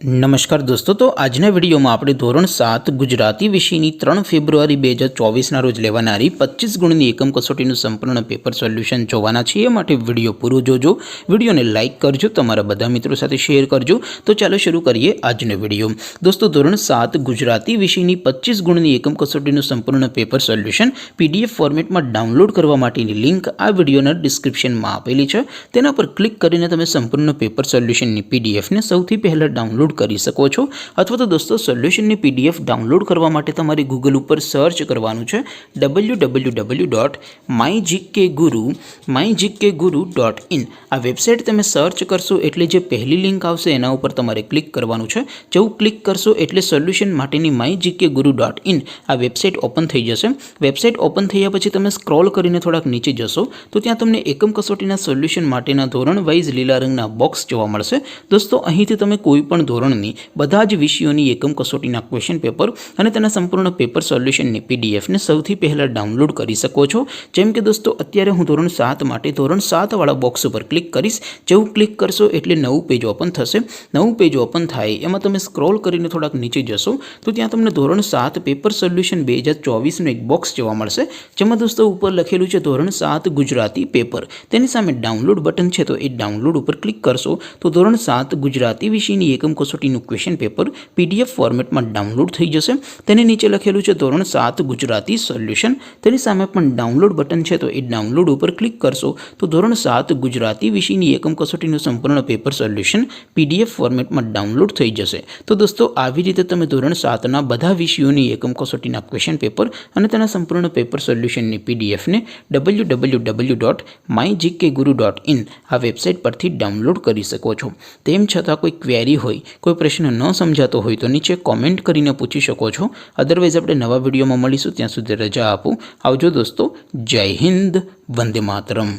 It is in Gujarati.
नमस्कार दोस्तों, तो આજના વિડીયોમાં આપણે ધોરણ 7 ગુજરાતી વિષયની 3 ફેબ્રુઆરી 2024ના રોજ લેવાનારી 25 ગુણની એકમ કસોટીનું સંપૂર્ણ પેપર સોલ્યુશન જોવાના છીએ। માટે વિડીયો પૂરો જોજો, વિડીયોને લાઇક કરજો, તમારા બધા મિત્રો સાથે શેર કરજો। તો ચાલો શરૂ કરીએ આજનો વિડીયો। દોસ્તો, ધોરણ 7 ગુજરાતી વિષયની 25 ગુણની એકમ કસોટીનું સંપૂર્ણ પેપર સોલ્યુશન પીડીએફ ફોર્મેટમાં ડાઉનલોડ કરવા માટેની લિંક આ વિડીયોના ડિસ્ક્રિપ્શનમાં આપેલી છે। તેના પર ક્લિક કરીને તમે સંપૂર્ણ પેપર સોલ્યુશનની પીડીએફને સૌથી પહેલાં ડાઉનલોડ કરી શકો છો। અથવા તો દોસ્તો, સોલ્યુશનની પીડીએફ ડાઉનલોડ કરવા માટે તમારે ગૂગલ ઉપર સર્ચ કરવાનું છે www.mygkguru.in। આ વેબસાઇટ તમે સર્ચ કરશો એટલે જે પહેલી લિંક આવશે એના ઉપર તમારે ક્લિક કરવાનું છે। જેવું ક્લિક કરશો એટલે સોલ્યુશન માટેની mygkguru.in આ વેબસાઇટ ઓપન થઈ જશે। વેબસાઇટ ઓપન થયા પછી તમે સ્ક્રોલ કરીને થોડાક નીચે જશો તો ત્યાં તમને એકમ કસોટીના સોલ્યુશન માટેના ધોરણ વાઇઝ લીલા રંગના બોક્સ જોવા મળશે। દોસ્તો, અહીંથી તમે કોઈ પણ ધોરણની બધા જ વિષયોની એકમ કસોટીના ક્વેશ્ચન પેપર અને તેના સંપૂર્ણ પેપર સોલ્યુશનની પીડીએફને સૌથી પહેલાં ડાઉનલોડ કરી શકો છો। જેમ કે દોસ્તો, અત્યારે હું ધોરણ 7 માટે ધોરણ 7 વાળા બોક્સ ઉપર ક્લિક કરીશ। જેવું ક્લિક કરશો એટલે નવું પેજ ઓપન થશે। નવું પેજ ઓપન થાય એમાં તમે સ્ક્રોલ કરીને થોડાક નીચે જશો તો ત્યાં તમને ધોરણ 7 પેપર સોલ્યુશન 2024નું એક બોક્સ જોવા મળશે। જેમાં દોસ્તો ઉપર લખેલું છે ધોરણ 7 ગુજરાતી પેપર। તેની સામે ડાઉનલોડ બટન છે, તો એ ડાઉનલોડ ઉપર ક્લિક કરશો તો ધોરણ 7 ગુજરાતી વિષયની એકમ કસોટીનું ક્વેશ્ચન પેપર પીડીએફ ફોર્મેટમાં ડાઉનલોડ થઈ જશે। તેની નીચે લખેલું છે ધોરણ 7 ગુજરાતી સોલ્યુશન। તેની સામે પણ ડાઉનલોડ બટન છે, તો એ ડાઉનલોડ ઉપર ક્લિક કરશો તો ધોરણ 7 ગુજરાતી વિષયની એકમ કસોટીનું સંપૂર્ણ પેપર સોલ્યુશન પીડીએફ ફોર્મેટમાં ડાઉનલોડ થઈ જશે। તો દોસ્તો, આવી રીતે તમે ધોરણ 7ના બધા વિષયોની એકમ કસોટીના ક્વેશ્ચન પેપર અને તેના સંપૂર્ણ પેપર સોલ્યુશનની પીડીએફને www.mygkguru.in આ વેબસાઇટ પરથી ડાઉનલોડ કરી શકો છો। તેમ છતાં કોઈ ક્વેરી હોય, કોઈ પ્રશ્ન ન સમજાતો હોય તો નીચે કોમેન્ટ કરીને પૂછી શકો છો। અદરવાઇઝ આપણે નવા વિડીયોમાં મળીશું, ત્યાં સુધી રજા આપો। આવજો દોસ્તો, જય હિન્દ, વંદે માતરમ।